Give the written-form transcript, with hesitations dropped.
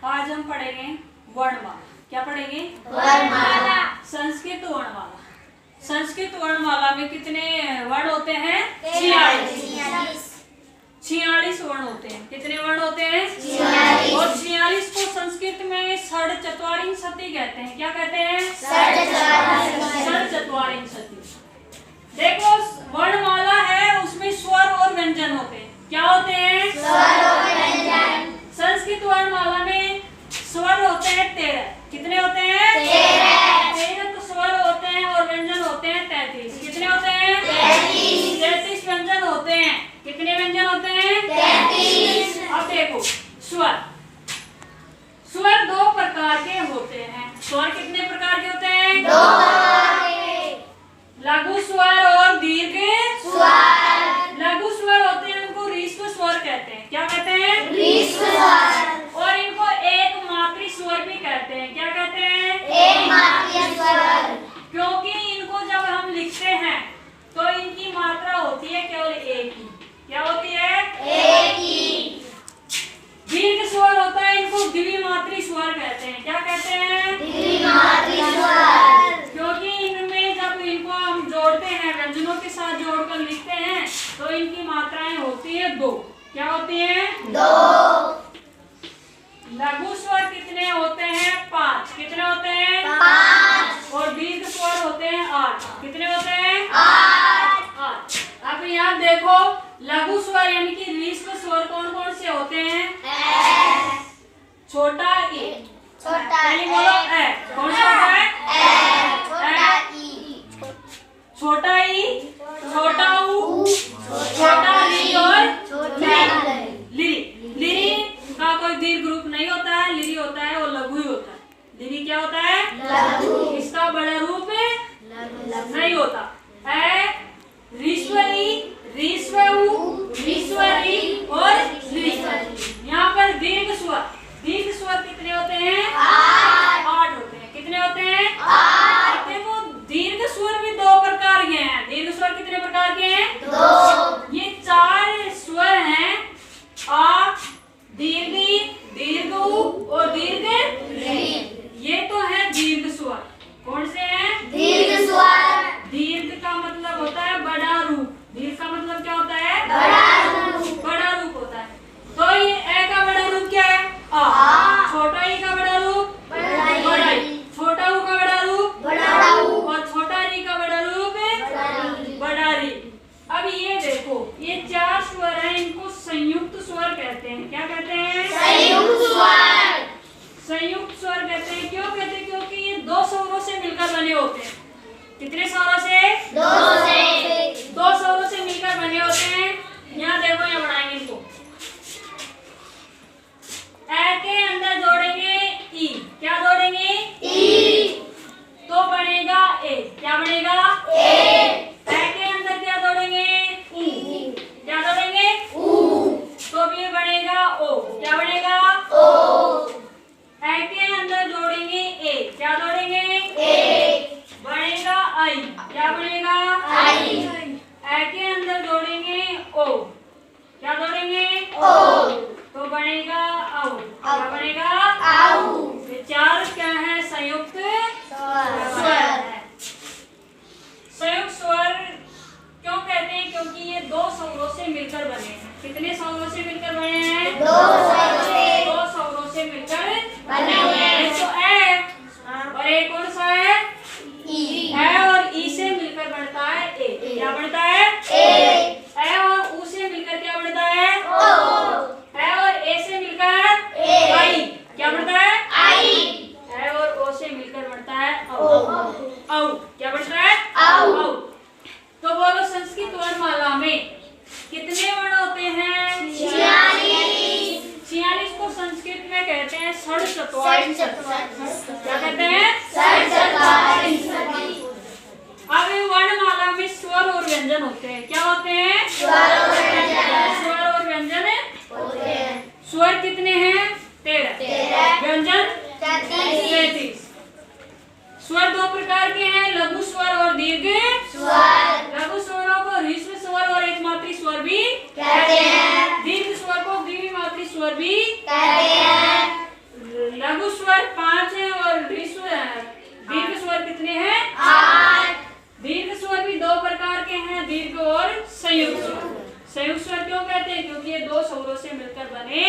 आज हम पढ़ेंगे वर्णमाला। क्या पढ़ेंगे? वर्णमाला। संस्कृत वर्णमाला। संस्कृत वर्णमाला में कितने वर्ण होते हैं? 46 वर्ण होते हैं। कितने वर्ण होते हैं? 46। और 46 को संस्कृत में षड्चत्वारिंशति कहते हैं। क्या कहते हैं? षड्चत्वारिंशति। देखो वर्णमाला है, उसमें स्वर और व्यंजन होते हैं। क्या होते हैं? स्वर और व्यंजन। संस्कृत वर्णमाला में स्वर होते हैं 13। कितने होते हैं? 13 तो स्वर होते हैं और व्यंजन होते हैं 33। कितने होते हैं? 33 व्यंजन होते हैं। कितने व्यंजन होते हैं? 33। अब देखो स्वर दो प्रकार के होते हैं। स्वर कितने प्रकार के होते हैं? 2। लघु स्वर और दीर्घ स्वर। लघु स्वर होते हैं, उनको ह्रस्व स्वर कहते हैं। क्या कहते हैं? ह्रस्व स्वर। और इनको एक मात्री स्वर भी कहते हैं। क्या कहते हैं? एक मात्रीय स्वर। क्योंकि इनको जब हम लिखते हैं तो इनकी मात्रा होती है केवल एक ही। क्या होती है? एक ही। दीर्घ स्वर होता है, इनको द्विमात्री स्वर कहते हैं। क्या कहते हैं? द्विमात्री स्वर। क्योंकि इनमें जब इनको हम जोड़ते हैं, व्यंजनों के साथ जोड़कर लिखते हैं तो इनकी मात्राएं होती है 2। क्या होती है? 2। लघु स्वर कितने होते हैं? 5। कितने होते हैं? 5। और दीर्घ स्वर होते हैं 8। कितने होते हैं? 8। अब यहाँ देखो लघु स्वर यानी कि ह्रस्व स्वर कौन कौन से होते हैं? छोटा ई। छोटा पहले बोलो ए। कौन सा होता है? छोटा ई। छोटा ई, छोटा ऊ, छोटा ली और लिरी। लिरी का कोई दीर्घ रूप नहीं होता है, लिरी होता है, वो लघु ही होता है। लिरी क्या होता है? लघु। इसका बड़ा रूप नहीं होता। ऋश्वरी, ऋश्वऊ, ऋश्वरी और लिरी। यहाँ पर दीर्घ स्वर कितने होते हैं? 8 होते हैं। कितने होते हैं? 8। देखो दीर्घ स्वर भी 2 प्रकार के हैं। दीर्घ स्वर कितने प्रकार के हैं? 2। ये 4 स्वर हैं। आ, दीर्घी, दीर्घ ऊ और दीर्घ री। ये तो है दीर्घ स्वर। कौन से हैं? दीर्घ स्वर। दीर्घ का मतलब होता है बड़ा रूप। दीर्घ का मतलब क्या होता है? बड़ा रूप होता है। तो ये ए का बड़ा रूप क्या है? आ। छोटा ई का बड़ा रूप बड़ा ई। छोटा ऊ का बड़ा रूप बड़ा ऊ। और छोटा री का बड़ा रूप बड़ा री। अब ये देखो ये 4 स्वर हैं, इनको संयुक्त स्वर कहते हैं। क्या कहते हैं? संयुक्त स्वर। संयुक्त स्वर कहते हैं। क्यों कहते हैं? क्योंकि ये 2 स्वरों से मिलकर बने होते हैं। कितने स्वरों से? 2 स्वरों से मिलकर बने होते हैं। यहाँ देखो, यहाँ बनाएंगे इनको। ए के अंदर जोड़ेंगे ई। क्या जोड़ेंगे? ई। तो बनेगा ए। क्या बनेगा? ए। के अंदर क्या जोड़ेंगे? ऊ। क्या जोड़ेंगे? ऊ। तो भी बनेगा ओ। क्या बनेगा? ओ। के अंदर जोड़ेंगे ए। क्या जोड़ेंगे? ए। बनेगा आई। क्या बनेगा? आई। के अंदर जोड़ेंगे ओ। क्या जोड़ेंगे? ओ। तो बनेगा औ। क्या बनेगा? आऊ। ये 4 क्या है? संयुक्त स्वर है। संयुक्त स्वर क्यों कहते हैं? क्योंकि ये 2 स्वरों से मिलकर बने हैं। कितने स्वरों से मिलकर बने हैं? 2 स्वरों से। 2 स्वरों से मिलकर बने हुए हैं। एक तो ए और एक कौन सा है? ई। ए और ई से मिलकर बनता है ए। क्या बनता है? ए। और ऊ से मिलकर क्या बनता है? ओ। और ए से मिलकर ए। आई। क्या बनता है? आई। और ओ से मिलकर बनता है औ। ओ। औ। क्या बनता है? औ। औ। तो बोलो संस्कृत वर्णमाला में कितने वर्ण होते हैं? 46 को संस्कृत में कहते हैं षड्चत्वारिंशत्। क्या कहते हैं? षड्चत्वारिंशत्। अब वर्णमाला में स्वर और व्यंजन होते हैं। क्या होते हैं? स्वर और व्यंजन। स्वर और व्यंजन होते हैं। स्वर कितने हैं? 13। व्यंजन 33। स्वर 2 प्रकार के हैं, लघु स्वर और दीर्घ स्वर। लघु स्वरों को ह्रस्व स्वर और एकमात्री स्वर भी कहते हैं। दीर्घ स्वर को द्विमात्री स्वर भी कहते हैं। दीर्घ और संयुक्त स्वर। संयुक्त स्वर क्यों कहते हैं? क्योंकि ये दो स्वरों से मिलकर बने